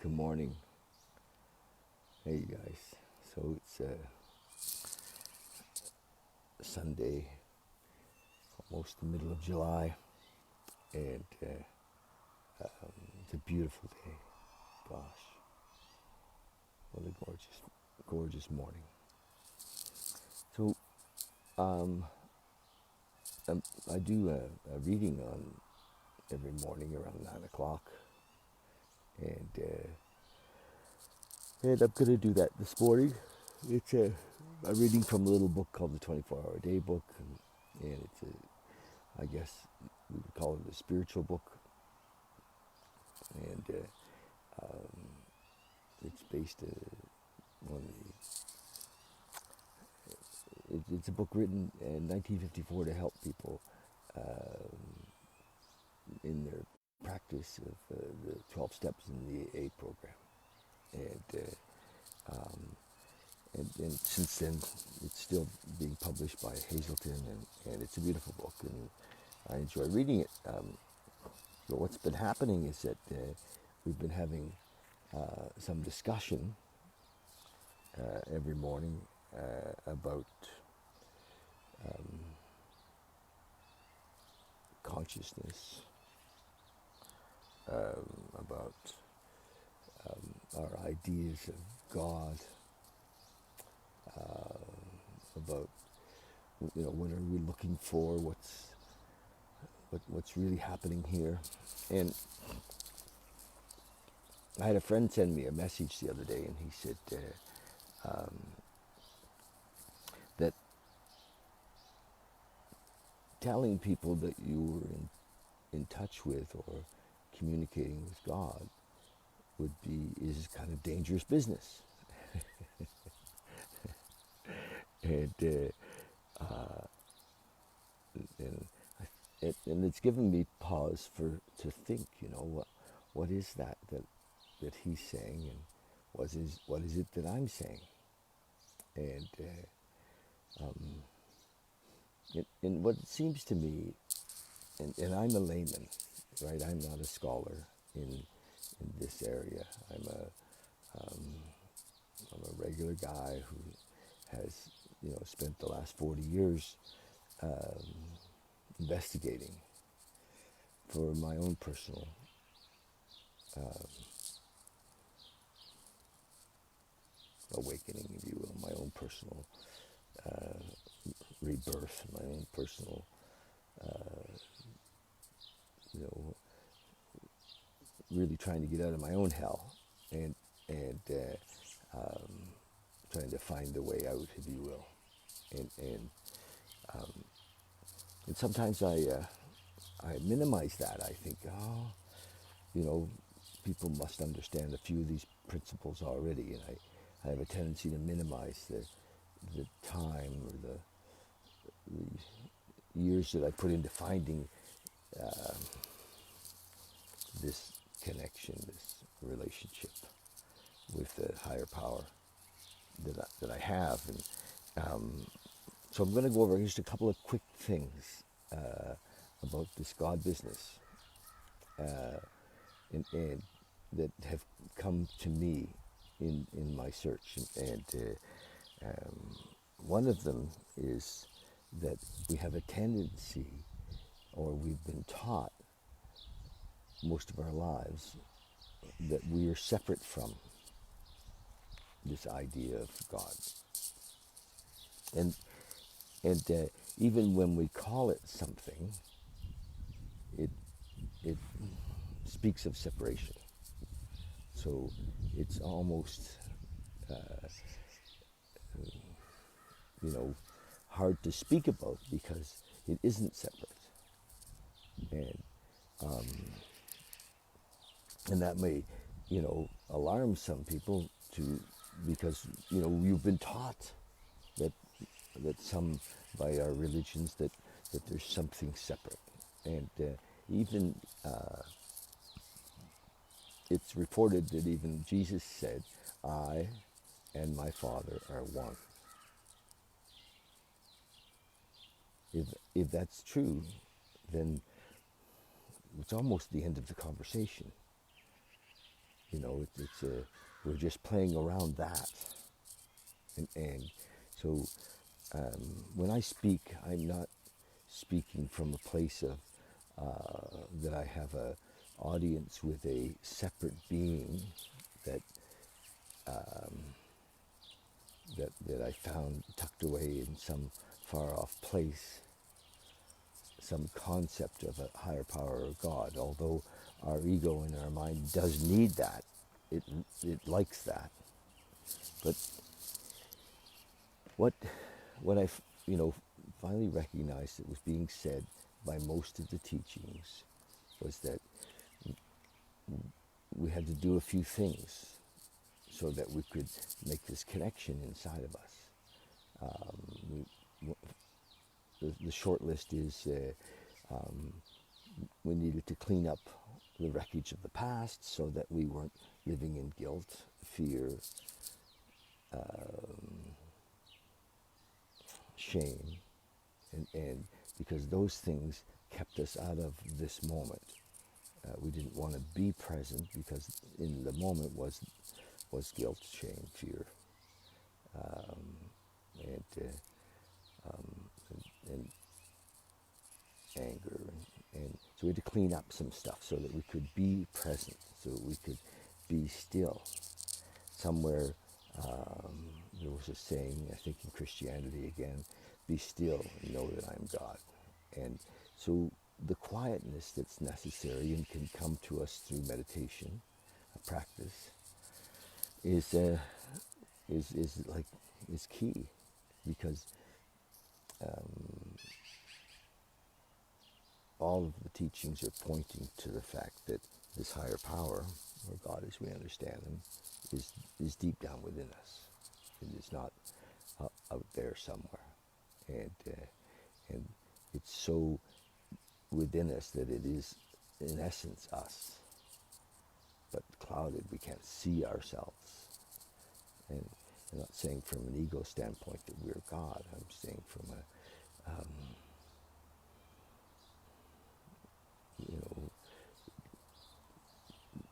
Good morning. Hey guys. So it's Sunday, almost the middle of July, and it's a beautiful day. Gosh, what a gorgeous morning. So um, I do a reading on every morning around 9 o'clock, and I'm gonna do that this morning. It's a reading from a little book called the 24-Hour Day Book, and it's I guess we would call it a spiritual book, and it's based on it's a book written in 1954 to help people in their practice of the 12 steps in the AA program, and, and since then it's still being published by Hazelton, and it's a beautiful book, and I enjoy reading it. But what's been happening is that we've been having some discussion every morning about consciousness, about our ideas of God, about what are we looking for, what's really happening here. And I had a friend send me a message the other day, and he said that telling people that you were in touch with or communicating with God is kind of dangerous business. and and and it's given me pause to think. What is that he's saying, and what is it that I'm saying, and and what it seems to me, and I'm a layman, right? I'm not a scholar in this area. I'm a regular guy who has spent the last 40 years investigating for my own personal awakening, if you will, my own personal rebirth, my own personal, you know, really trying to get out of my own hell, and trying to find the way out, if you will, and sometimes I minimize that. I think, people must understand a few of these principles already, and I have a tendency to minimize the time or the years that I put into finding this connection, this relationship with the higher power that I have. And so I'm going to go over just a couple of quick things about this God business, and that have come to me in my search. And one of them is that we have a tendency, or we've been taught most of our lives, that we are separate from this idea of God. And even when we call it something, it speaks of separation. So it's almost, hard to speak about because it isn't separate. And and that may, alarm some people because you've been taught that some by our religions that there's something separate, and even it's reported that even Jesus said, "I and my Father are one." If that's true, then it's almost the end of the conversation. we're just playing around that, and so when I speak, I'm not speaking from a place of that I have a audience with a separate being that that I found tucked away in some far off place, some concept of a higher power or God. Although our ego and our mind does need that, it likes that. But what I finally recognized that was being said by most of the teachings was that we had to do a few things so that we could make this connection inside of us. The short list is we needed to clean up the wreckage of the past so that we weren't living in guilt, fear, shame, and because those things kept us out of this moment. We didn't want to be present because in the moment was guilt, shame, fear, and, and anger, and so we had to clean up some stuff so that we could be present, so that we could be still. Somewhere there was a saying, I think in Christianity again, be still and know that I'm God. And so the quietness that's necessary and can come to us through meditation, a practice, is key, because all of the teachings are pointing to the fact that this higher power, or God as we understand him, is deep down within us. It is not out there somewhere, and it's so within us that it is in essence us, but clouded. We can't see ourselves. And I'm not saying from an ego standpoint that we're God. I'm saying from a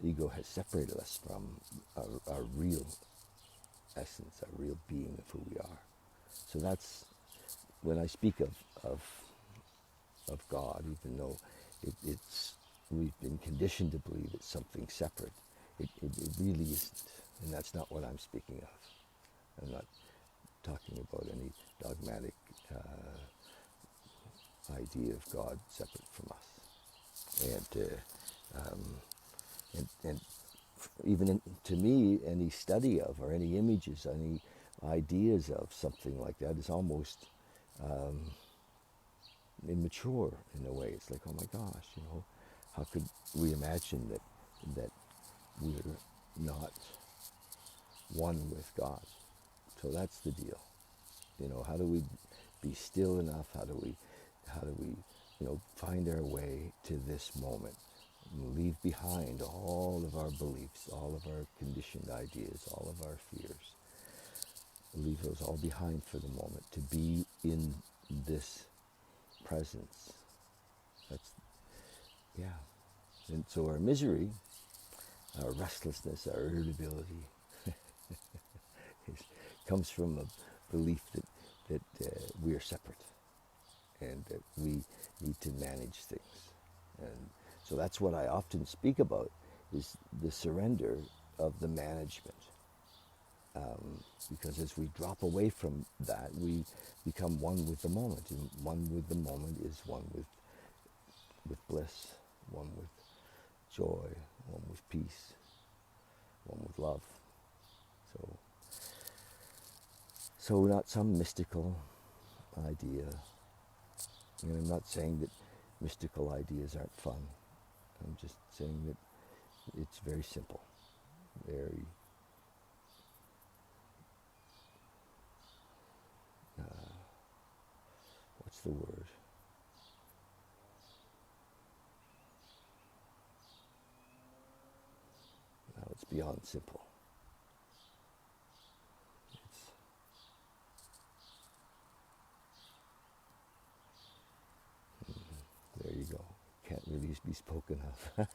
ego has separated us from our real essence, our real being of who we are. So that's when I speak of God, even though it's we've been conditioned to believe it's something separate. It really isn't, and that's not what I'm speaking of. I'm not talking about any dogmatic idea of God separate from us. And even to me, any study of or any images, any ideas of something like that is almost immature in a way. It's like, oh my gosh, how could we imagine that we're not one with God? So that's the deal. How do we be still enough? How do we find our way to this moment? And leave behind all of our beliefs, all of our conditioned ideas, all of our fears. Leave those all behind for the moment to be in this presence. And so our misery, our restlessness, our irritability comes from a belief that we are separate and that we need to manage things. And so that's what I often speak about, is the surrender of the management. Because as we drop away from that, we become one with the moment. And one with the moment is one with bliss, one with joy, one with peace, one with love. So not some mystical idea. And I'm not saying that mystical ideas aren't fun. I'm just saying that it's very simple, very what's the word? Now it's beyond simple. There you go. Can't really be spoken of.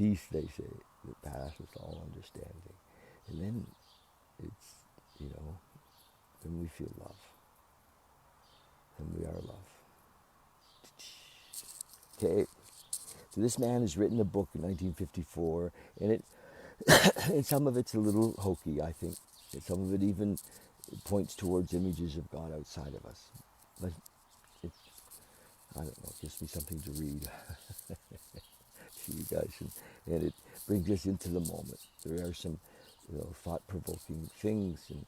peace, they say, that passeth all understanding. And then it's, then we feel love. And we are love. Okay. So this man has written a book in 1954, and and some of it's a little hokey, I think. And some of it even points towards images of God outside of us. But I don't know, it gives me something to read to you guys, and it brings us into the moment. There are some, thought-provoking things, and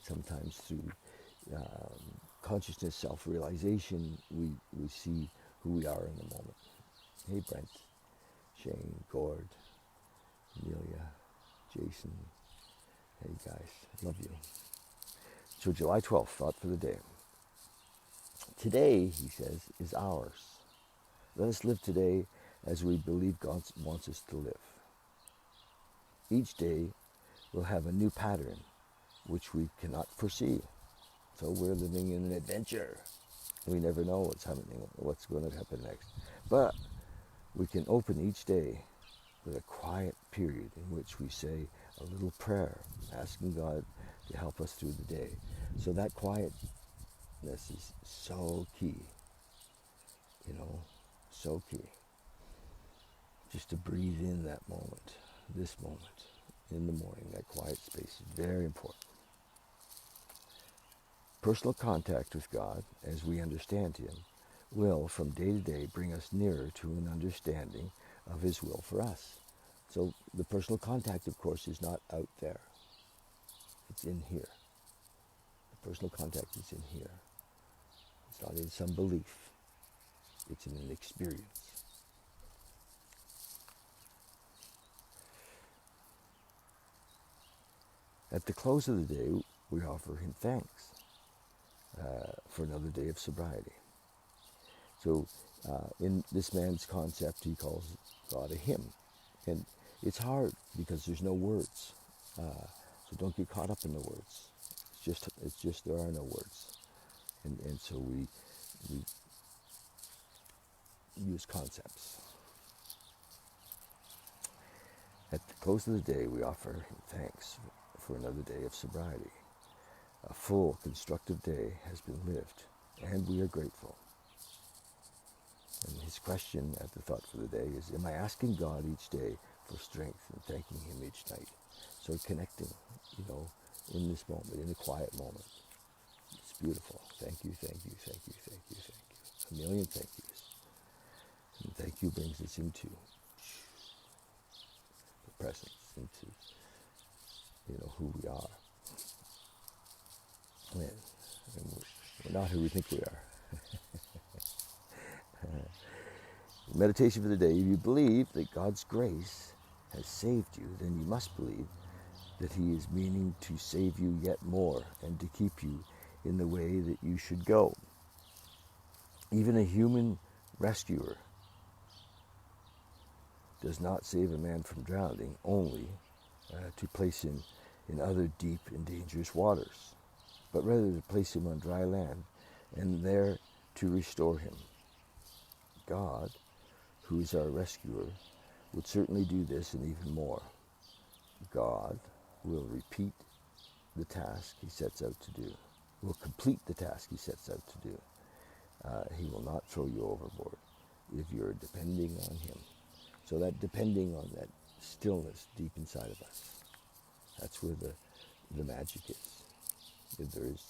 sometimes through consciousness, self-realization, we see who we are in the moment. Hey, Brent, Shane, Gord, Amelia, Jason. Hey, guys, love you. So July 12th, thought for the day. Today, he says, is ours. Let us live today as we believe God wants us to live. Each day will have a new pattern which we cannot foresee. So we're living in an adventure. We never know what's happening, what's going to happen next. But we can open each day with a quiet period in which we say a little prayer, asking God to help us through the day. So that quietness is so key, so key. Just to breathe in that moment, this moment, in the morning, that quiet space is very important. Personal contact with God, as we understand Him, will, from day to day, bring us nearer to an understanding of His will for us. So the personal contact, of course, is not out there. It's in here. The personal contact is in here. It's not in some belief. It's in an experience. At the close of the day, we offer Him thanks for another day of sobriety. So in this man's concept, he calls God a hymn. And it's hard because there's no words. So don't get caught up in the words. It's just there are no words. And so we use concepts. At the close of the day, we offer Him thanks for another day of sobriety. A full, constructive day has been lived, and we are grateful. And his question at the thought for the day is, am I asking God each day for strength and thanking Him each night? So connecting, in this moment, in a quiet moment. It's beautiful. Thank you, thank you, thank you, thank you, thank you. A million thank yous. And thank you brings us into the presence, into, who we are. And we're not who we think we are. Meditation for the day. If you believe that God's grace has saved you, then you must believe that He is meaning to save you yet more and to keep you in the way that you should go. Even a human rescuer does not save a man from drowning, only to place him in other deep and dangerous waters, but rather to place him on dry land and there to restore him. God, who is our rescuer, would certainly do this and even more. God will repeat the task He sets out to do, will complete the task He sets out to do. He will not throw you overboard if you're depending on Him. So that depending on that stillness deep inside of us, that's where the magic is. If there is,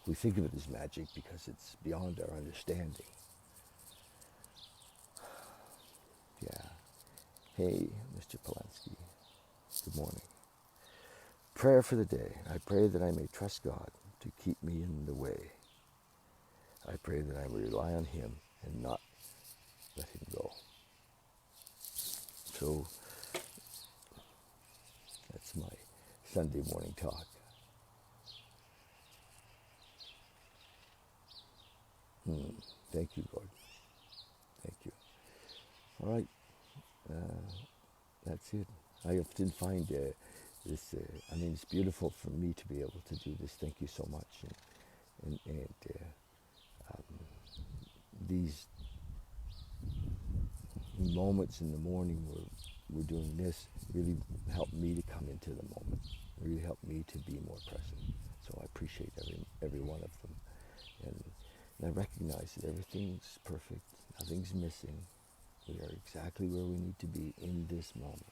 we think of it as magic because it's beyond our understanding. Yeah. Hey, Mr. Polanski. Good morning. Prayer for the day. I pray that I may trust God to keep me in the way. I pray that I may rely on Him and not let Him go. So that's my Sunday morning talk. Thank you, Lord. Thank you. All right. That's it. I often find this, it's beautiful for me to be able to do this. Thank you so much. And these moments in the morning where we're doing this really help me to come into the moment, really help me to be more present. So I appreciate every one of them. And I recognize that everything's perfect, nothing's missing. We are exactly where we need to be in this moment.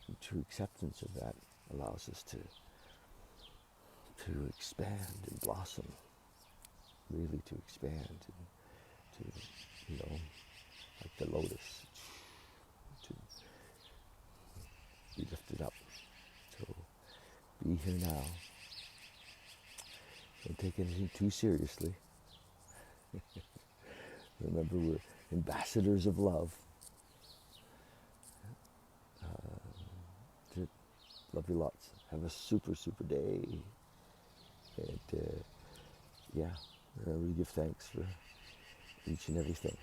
And true acceptance of that allows us to expand and blossom, really to expand and to, like the lotus, to be lifted up. So be here now. Don't take anything too seriously. Remember, we're ambassadors of love. Love you lots. Have a super, super day. And yeah, we give thanks for each and everything.